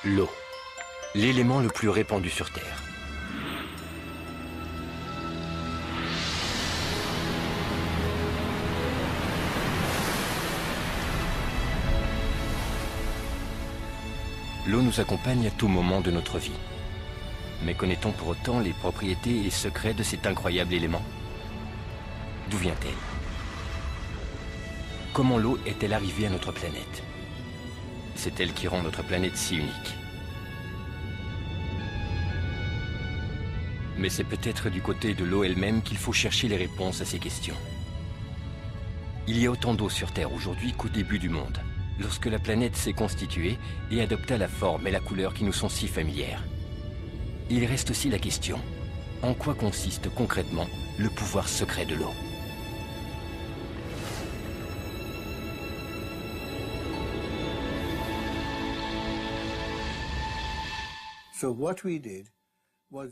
L'eau, l'élément le plus répandu sur Terre. L'eau nous accompagne à tout moment de notre vie. Mais connaît-on pour autant les propriétés et secrets de cet incroyable élément? D'où vient-elle? Comment l'eau est-elle arrivée à notre planète? C'est elle qui rend notre planète si unique. Mais c'est peut-être du côté de l'eau elle-même qu'il faut chercher les réponses à ces questions. Il y a autant d'eau sur Terre aujourd'hui qu'au début du monde, lorsque la planète s'est constituée et adopta la forme et la couleur qui nous sont si familières. Il reste aussi la question, en quoi consiste concrètement le pouvoir secret de l'eau?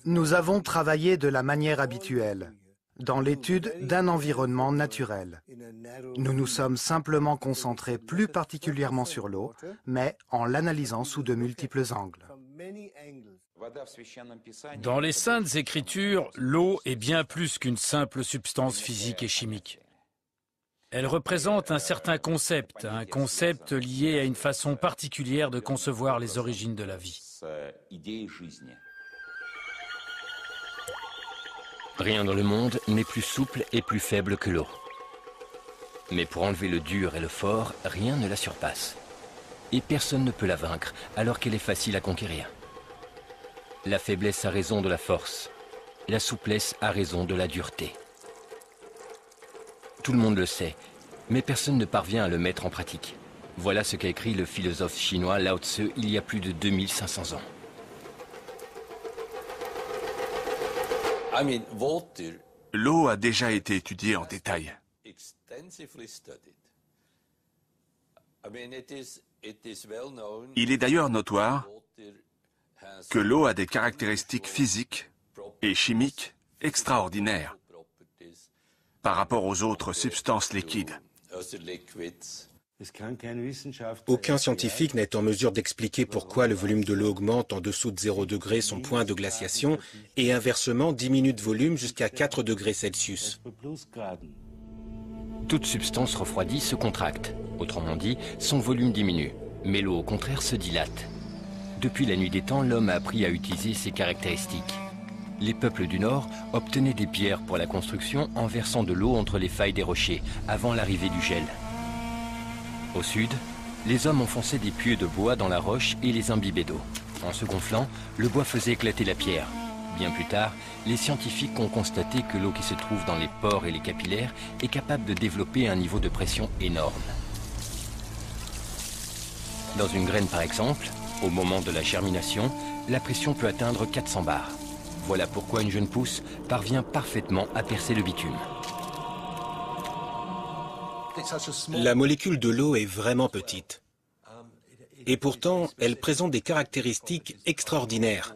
Nous avons travaillé de la manière habituelle, dans l'étude d'un environnement naturel. Nous nous sommes simplement concentrés plus particulièrement sur l'eau, mais en l'analysant sous de multiples angles. Dans les Saintes Écritures, l'eau est bien plus qu'une simple substance physique et chimique. Elle représente un certain concept, un concept lié à une façon particulière de concevoir les origines de la vie. Rien dans le monde n'est plus souple et plus faible que l'eau. Mais pour enlever le dur et le fort, rien ne la surpasse. Et personne ne peut la vaincre, alors qu'elle est facile à conquérir. La faiblesse a raison de la force. La souplesse a raison de la dureté. Tout le monde le sait, mais personne ne parvient à le mettre en pratique. Voilà ce qu'a écrit le philosophe chinois Lao Tzu il y a plus de 2500 ans. L'eau a déjà été étudiée en détail. Il est d'ailleurs notoire que l'eau a des caractéristiques physiques et chimiques extraordinaires par rapport aux autres substances liquides. Aucun scientifique n'est en mesure d'expliquer pourquoi le volume de l'eau augmente en dessous de 0 degré son point de glaciation et inversement diminue de volume jusqu'à 4 degrés Celsius. Toute substance refroidie se contracte. Autrement dit, son volume diminue. Mais l'eau, au contraire, se dilate. Depuis la nuit des temps, l'homme a appris à utiliser ces caractéristiques. Les peuples du Nord obtenaient des pierres pour la construction en versant de l'eau entre les failles des rochers, avant l'arrivée du gel. Au sud, les hommes enfonçaient des pieux de bois dans la roche et les imbibaient d'eau. En se gonflant, le bois faisait éclater la pierre. Bien plus tard, les scientifiques ont constaté que l'eau qui se trouve dans les pores et les capillaires est capable de développer un niveau de pression énorme. Dans une graine par exemple, au moment de la germination, la pression peut atteindre 400 bars. Voilà pourquoi une jeune pousse parvient parfaitement à percer le bitume. La molécule de l'eau est vraiment petite. Et pourtant, elle présente des caractéristiques extraordinaires.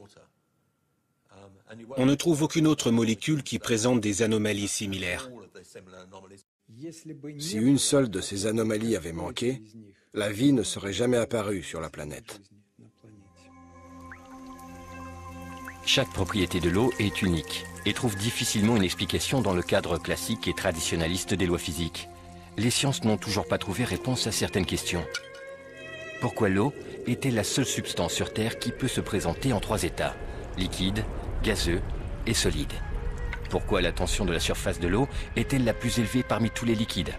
On ne trouve aucune autre molécule qui présente des anomalies similaires. Si une seule de ces anomalies avait manqué, la vie ne serait jamais apparue sur la planète. Chaque propriété de l'eau est unique et trouve difficilement une explication dans le cadre classique et traditionnaliste des lois physiques. Les sciences n'ont toujours pas trouvé réponse à certaines questions. Pourquoi l'eau est-elle la seule substance sur Terre qui peut se présenter en 3 états, liquide, gazeux et solide? Pourquoi la tension de la surface de l'eau est-elle la plus élevée parmi tous les liquides?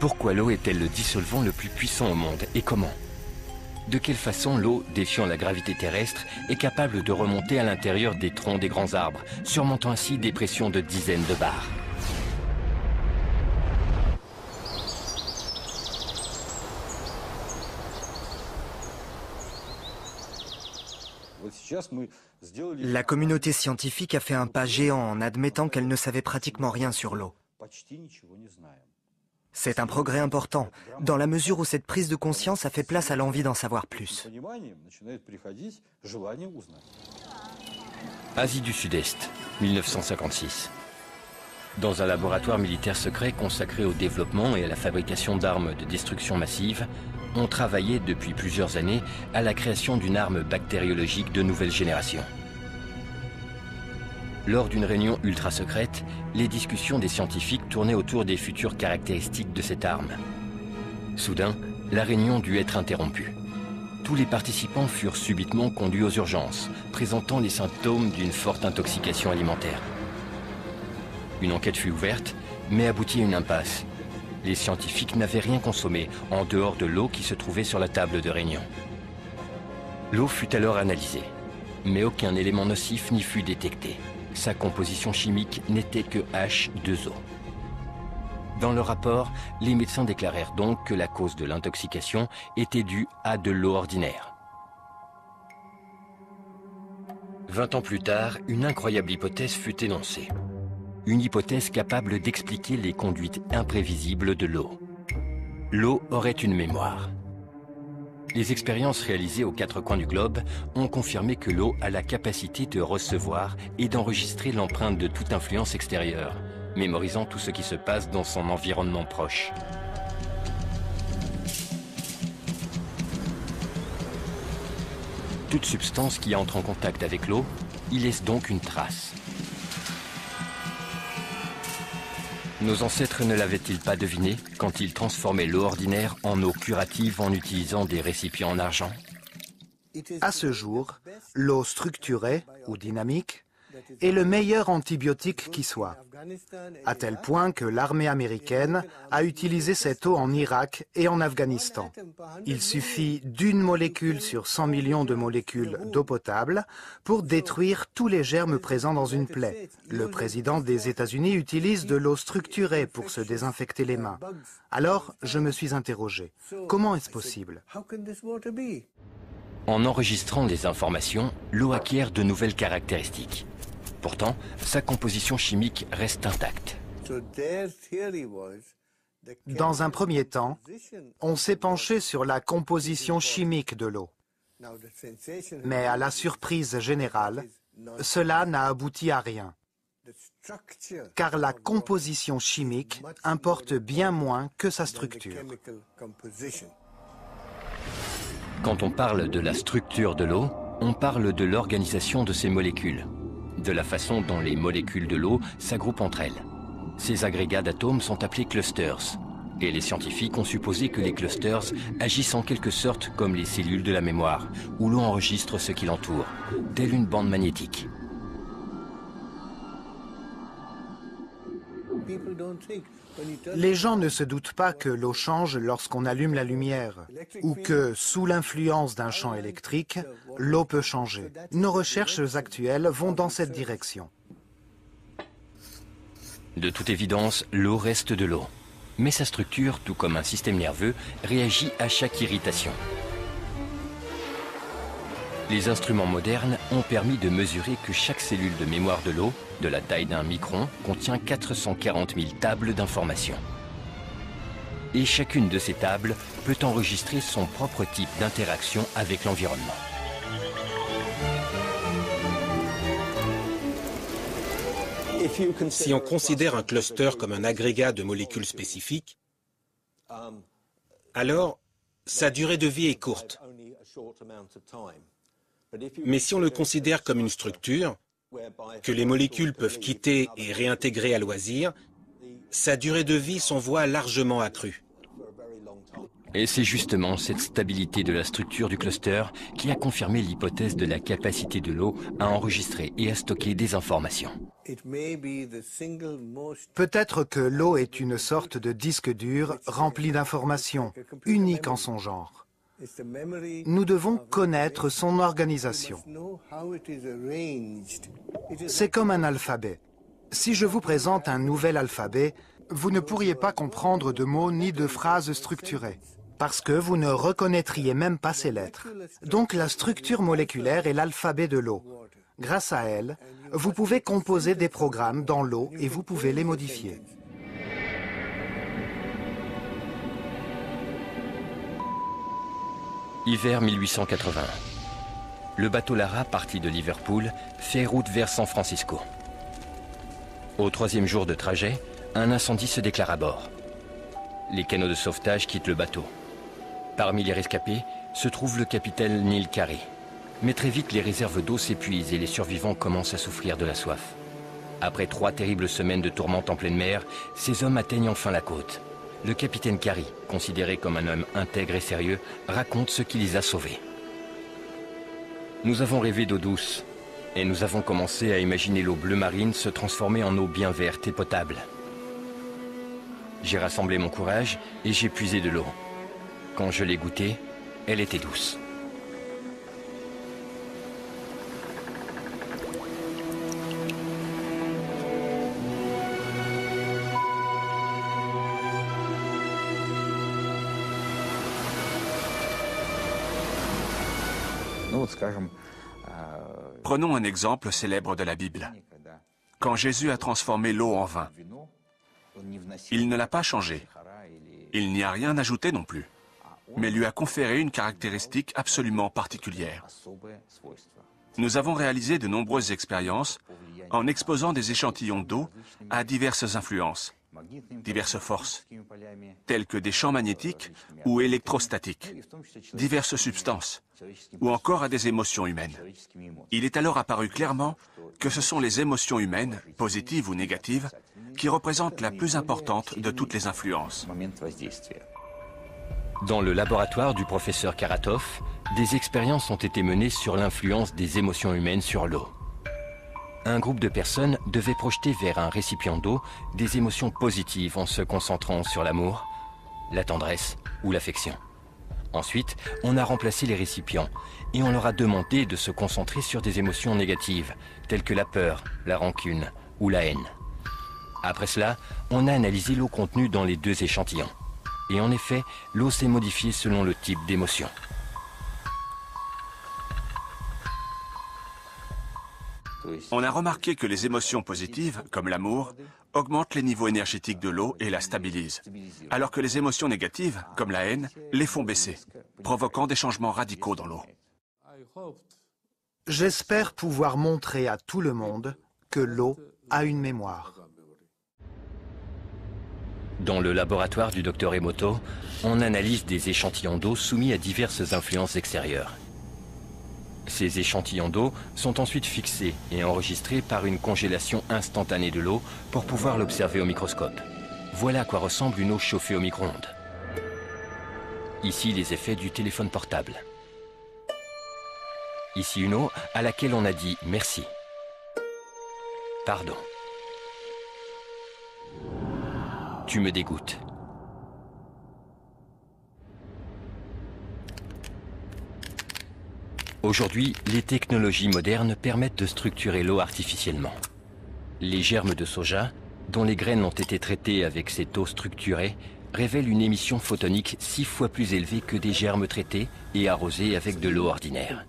Pourquoi l'eau est-elle le dissolvant le plus puissant au monde et comment? De quelle façon l'eau, défiant la gravité terrestre, est capable de remonter à l'intérieur des troncs des grands arbres, surmontant ainsi des pressions de dizaines de bars? La communauté scientifique a fait un pas géant en admettant qu'elle ne savait pratiquement rien sur l'eau. C'est un progrès important, dans la mesure où cette prise de conscience a fait place à l'envie d'en savoir plus. Asie du Sud-Est, 1956. Dans un laboratoire militaire secret consacré au développement et à la fabrication d'armes de destruction massive, ont travaillé depuis plusieurs années à la création d'une arme bactériologique de nouvelle génération. Lors d'une réunion ultra secrète, les discussions des scientifiques tournaient autour des futures caractéristiques de cette arme. Soudain, la réunion dut être interrompue. Tous les participants furent subitement conduits aux urgences, présentant les symptômes d'une forte intoxication alimentaire. Une enquête fut ouverte, mais aboutit à une impasse. Les scientifiques n'avaient rien consommé, en dehors de l'eau qui se trouvait sur la table de réunion. L'eau fut alors analysée, mais aucun élément nocif n'y fut détecté. Sa composition chimique n'était que H2O. Dans le rapport, les médecins déclarèrent donc que la cause de l'intoxication était due à de l'eau ordinaire. 20 ans plus tard, une incroyable hypothèse fut énoncée. Une hypothèse capable d'expliquer les conduites imprévisibles de l'eau. L'eau aurait une mémoire. Les expériences réalisées aux 4 coins du globe ont confirmé que l'eau a la capacité de recevoir et d'enregistrer l'empreinte de toute influence extérieure, mémorisant tout ce qui se passe dans son environnement proche. Toute substance qui entre en contact avec l'eau y laisse donc une trace. Nos ancêtres ne l'avaient-ils pas deviné quand ils transformaient l'eau ordinaire en eau curative en utilisant des récipients en argent? À ce jour, l'eau structurée ou dynamique est le meilleur antibiotique qui soit, à tel point que l'armée américaine a utilisé cette eau en Irak et en Afghanistan. Il suffit d'une molécule sur 100 millions de molécules d'eau potable pour détruire tous les germes présents dans une plaie. Le président des États-Unis utilise de l'eau structurée pour se désinfecter les mains. Alors, je me suis interrogé, comment est-ce possible? En enregistrant des informations, l'eau acquiert de nouvelles caractéristiques. Pourtant, sa composition chimique reste intacte. Dans un premier temps, on s'est penché sur la composition chimique de l'eau. Mais à la surprise générale, cela n'a abouti à rien. Car la composition chimique importe bien moins que sa structure. Quand on parle de la structure de l'eau, on parle de l'organisation de ses molécules, de la façon dont les molécules de l'eau s'agroupent entre elles. Ces agrégats d'atomes sont appelés clusters, et les scientifiques ont supposé que les clusters agissent en quelque sorte comme les cellules de la mémoire, où l'eau enregistre ce qui l'entoure, telle une bande magnétique. Les gens ne se doutent pas que l'eau change lorsqu'on allume la lumière, ou que, sous l'influence d'un champ électrique, l'eau peut changer. Nos recherches actuelles vont dans cette direction. De toute évidence, l'eau reste de l'eau. Mais sa structure, tout comme un système nerveux, réagit à chaque irritation. Les instruments modernes ont permis de mesurer que chaque cellule de mémoire de l'eau, de la taille d'un micron, contient 440 000 tables d'informations. Et chacune de ces tables peut enregistrer son propre type d'interaction avec l'environnement. Si on considère un cluster comme un agrégat de molécules spécifiques, alors sa durée de vie est courte. Mais si on le considère comme une structure, que les molécules peuvent quitter et réintégrer à loisir, sa durée de vie s'en voit largement accrue. Et c'est justement cette stabilité de la structure du cluster qui a confirmé l'hypothèse de la capacité de l'eau à enregistrer et à stocker des informations. Peut-être que l'eau est une sorte de disque dur rempli d'informations, unique en son genre. Nous devons connaître son organisation. C'est comme un alphabet. Si je vous présente un nouvel alphabet, vous ne pourriez pas comprendre de mots ni de phrases structurées, parce que vous ne reconnaîtriez même pas ces lettres. Donc la structure moléculaire est l'alphabet de l'eau. Grâce à elle, vous pouvez composer des programmes dans l'eau et vous pouvez les modifier. Hiver 1880. Le bateau Lara, parti de Liverpool, fait route vers San Francisco. Au 3e jour de trajet, un incendie se déclare à bord. Les canots de sauvetage quittent le bateau. Parmi les rescapés se trouve le capitaine Neil Carey. Mais très vite, les réserves d'eau s'épuisent et les survivants commencent à souffrir de la soif. Après 3 terribles semaines de tourmente en pleine mer, ces hommes atteignent enfin la côte. Le capitaine Carey, considéré comme un homme intègre et sérieux, raconte ce qui les a sauvés. Nous avons rêvé d'eau douce et nous avons commencé à imaginer l'eau bleu marine se transformer en eau bien verte et potable. J'ai rassemblé mon courage et j'ai puisé de l'eau. Quand je l'ai goûtée, elle était douce. Prenons un exemple célèbre de la Bible. Quand Jésus a transformé l'eau en vin, il ne l'a pas changé. Il n'y a rien ajouté non plus, mais lui a conféré une caractéristique absolument particulière. Nous avons réalisé de nombreuses expériences en exposant des échantillons d'eau à diverses influences, diverses forces, telles que des champs magnétiques ou électrostatiques, diverses substances, ou encore à des émotions humaines. Il est alors apparu clairement que ce sont les émotions humaines, positives ou négatives, qui représentent la plus importante de toutes les influences. Dans le laboratoire du professeur Karatov, des expériences ont été menées sur l'influence des émotions humaines sur l'eau. Un groupe de personnes devait projeter vers un récipient d'eau des émotions positives en se concentrant sur l'amour, la tendresse ou l'affection. Ensuite, on a remplacé les récipients et on leur a demandé de se concentrer sur des émotions négatives, telles que la peur, la rancune ou la haine. Après cela, on a analysé l'eau contenue dans les 2 échantillons. Et en effet, l'eau s'est modifiée selon le type d'émotion. On a remarqué que les émotions positives, comme l'amour, augmentent les niveaux énergétiques de l'eau et la stabilisent, alors que les émotions négatives, comme la haine, les font baisser, provoquant des changements radicaux dans l'eau. J'espère pouvoir montrer à tout le monde que l'eau a une mémoire. Dans le laboratoire du Dr Emoto, on analyse des échantillons d'eau soumis à diverses influences extérieures. Ces échantillons d'eau sont ensuite fixés et enregistrés par une congélation instantanée de l'eau pour pouvoir l'observer au microscope. Voilà à quoi ressemble une eau chauffée au micro-ondes. Ici, les effets du téléphone portable. Ici, une eau à laquelle on a dit merci. Pardon. Tu me dégoûtes. Aujourd'hui, les technologies modernes permettent de structurer l'eau artificiellement. Les germes de soja, dont les graines ont été traitées avec cette eau structurée, révèlent une émission photonique 6 fois plus élevée que des germes traités et arrosés avec de l'eau ordinaire.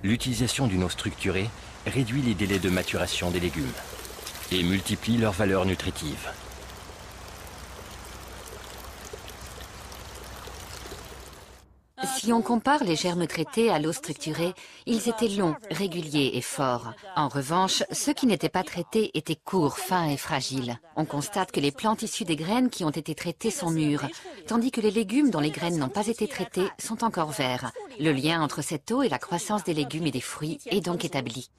L'utilisation d'une eau structurée réduit les délais de maturation des légumes et multiplie leur valeur nutritive. Si on compare les germes traités à l'eau structurée, ils étaient longs, réguliers et forts. En revanche, ceux qui n'étaient pas traités étaient courts, fins et fragiles. On constate que les plantes issues des graines qui ont été traitées sont mûres, tandis que les légumes dont les graines n'ont pas été traitées sont encore verts. Le lien entre cette eau et la croissance des légumes et des fruits est donc établi.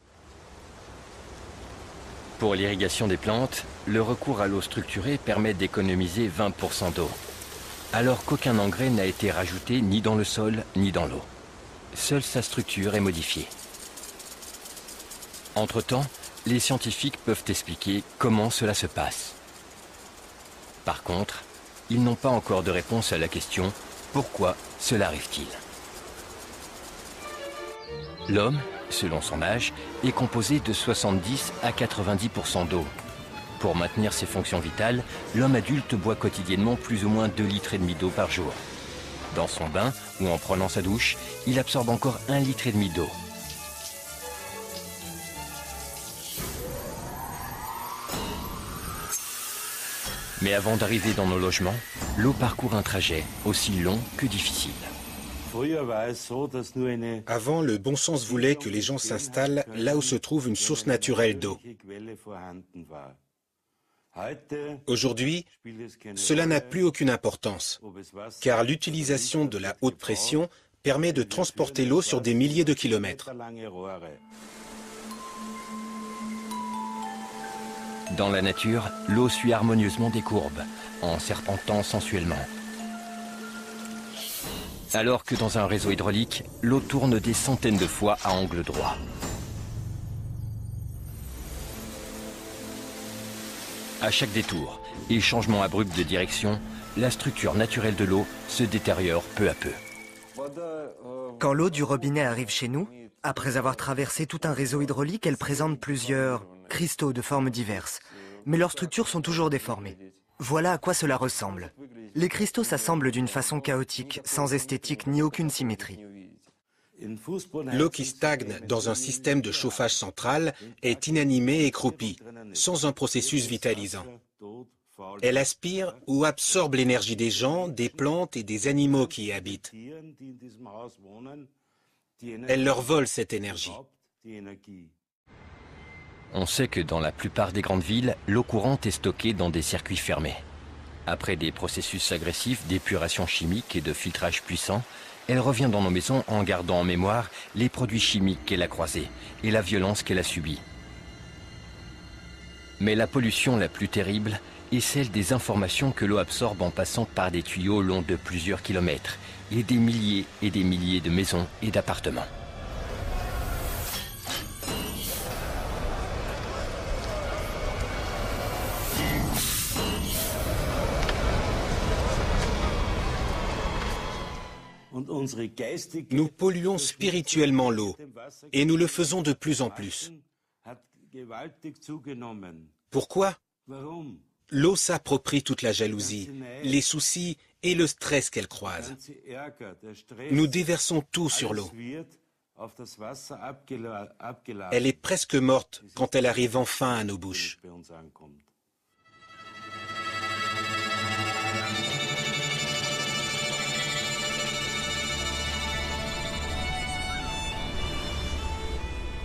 Pour l'irrigation des plantes, le recours à l'eau structurée permet d'économiser 20% d'eau, alors qu'aucun engrais n'a été rajouté ni dans le sol ni dans l'eau. Seule sa structure est modifiée. Entre-temps, les scientifiques peuvent expliquer comment cela se passe. Par contre, ils n'ont pas encore de réponse à la question « Pourquoi cela arrive-t-il » L'homme, selon son âge, est composé de 70 à 90% d'eau. Pour maintenir ses fonctions vitales, l'homme adulte boit quotidiennement plus ou moins 2,5 litres d'eau par jour. Dans son bain ou en prenant sa douche, il absorbe encore 1,5 litre d'eau. Mais avant d'arriver dans nos logements, l'eau parcourt un trajet aussi long que difficile. Avant, le bon sens voulait que les gens s'installent là où se trouve une source naturelle d'eau. Aujourd'hui, cela n'a plus aucune importance, car l'utilisation de la haute pression permet de transporter l'eau sur des milliers de kilomètres. Dans la nature, l'eau suit harmonieusement des courbes, en serpentant sensuellement. Alors que dans un réseau hydraulique, l'eau tourne des centaines de fois à angle droit. À chaque détour et changement abrupt de direction, la structure naturelle de l'eau se détériore peu à peu. Quand l'eau du robinet arrive chez nous, après avoir traversé tout un réseau hydraulique, elle présente plusieurs cristaux de formes diverses. Mais leurs structures sont toujours déformées. Voilà à quoi cela ressemble. Les cristaux s'assemblent d'une façon chaotique, sans esthétique ni aucune symétrie. L'eau qui stagne dans un système de chauffage central est inanimée et croupie, sans un processus vitalisant. Elle aspire ou absorbe l'énergie des gens, des plantes et des animaux qui y habitent. Elle leur vole cette énergie. On sait que dans la plupart des grandes villes, l'eau courante est stockée dans des circuits fermés. Après des processus agressifs d'épuration chimique et de filtrage puissant, elle revient dans nos maisons en gardant en mémoire les produits chimiques qu'elle a croisés et la violence qu'elle a subie. Mais la pollution la plus terrible est celle des informations que l'eau absorbe en passant par des tuyaux longs de plusieurs kilomètres et des milliers de maisons et d'appartements. Nous polluons spirituellement l'eau, et nous le faisons de plus en plus. Pourquoi? L'eau s'approprie toute la jalousie, les soucis et le stress qu'elle croise. Nous déversons tout sur l'eau. Elle est presque morte quand elle arrive enfin à nos bouches.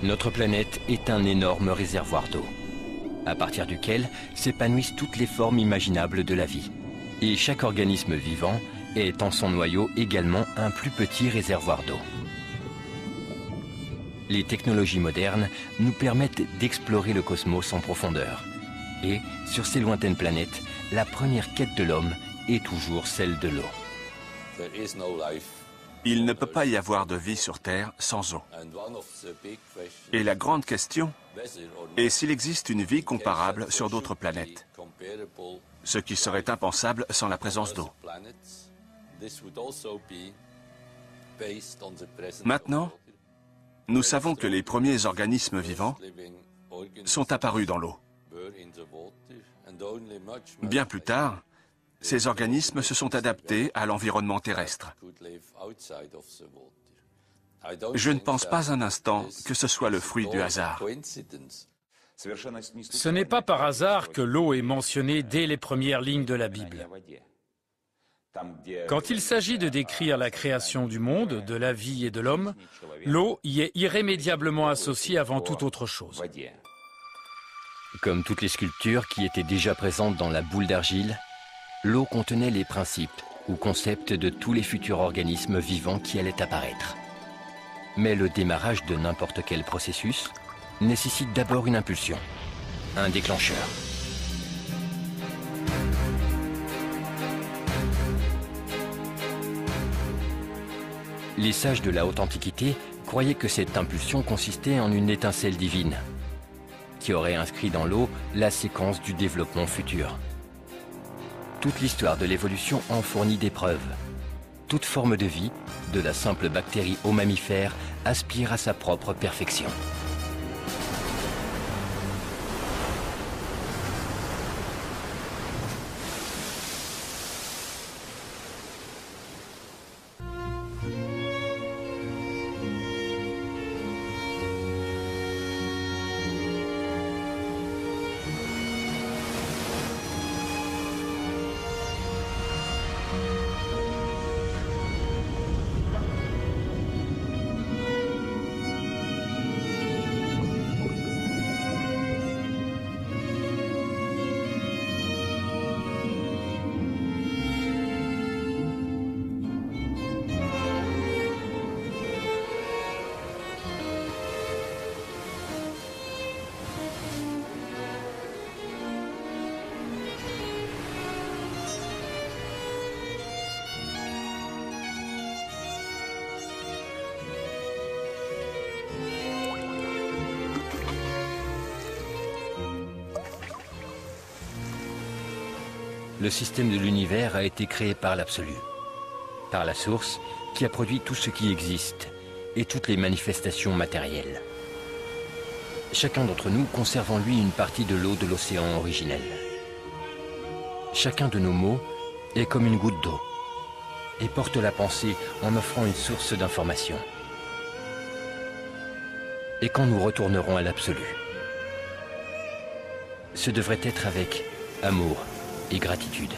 Notre planète est un énorme réservoir d'eau, à partir duquel s'épanouissent toutes les formes imaginables de la vie. Et chaque organisme vivant est en son noyau également un plus petit réservoir d'eau. Les technologies modernes nous permettent d'explorer le cosmos en profondeur. Et, sur ces lointaines planètes, la première quête de l'homme est toujours celle de l'eau. Il ne peut pas y avoir de vie sur Terre sans eau. Et la grande question est s'il existe une vie comparable sur d'autres planètes, ce qui serait impensable sans la présence d'eau. Maintenant, nous savons que les premiers organismes vivants sont apparus dans l'eau. Bien plus tard, ces organismes se sont adaptés à l'environnement terrestre. Je ne pense pas un instant que ce soit le fruit du hasard. Ce n'est pas par hasard que l'eau est mentionnée dès les premières lignes de la Bible. Quand il s'agit de décrire la création du monde, de la vie et de l'homme, l'eau y est irrémédiablement associée avant toute autre chose. Comme toutes les sculptures qui étaient déjà présentes dans la boule d'argile, l'eau contenait les principes ou concepts de tous les futurs organismes vivants qui allaient apparaître. Mais le démarrage de n'importe quel processus nécessite d'abord une impulsion, un déclencheur. Les sages de la Haute Antiquité croyaient que cette impulsion consistait en une étincelle divine, qui aurait inscrit dans l'eau la séquence du développement futur. Toute l'histoire de l'évolution en fournit des preuves. Toute forme de vie, de la simple bactérie au mammifère, aspire à sa propre perfection. Le système de l'univers a été créé par l'absolu, par la source qui a produit tout ce qui existe et toutes les manifestations matérielles. Chacun d'entre nous conserve en lui une partie de l'eau de l'océan originel. Chacun de nos mots est comme une goutte d'eau et porte la pensée en offrant une source d'information. Et quand nous retournerons à l'absolu, ce devrait être avec amour et gratitude.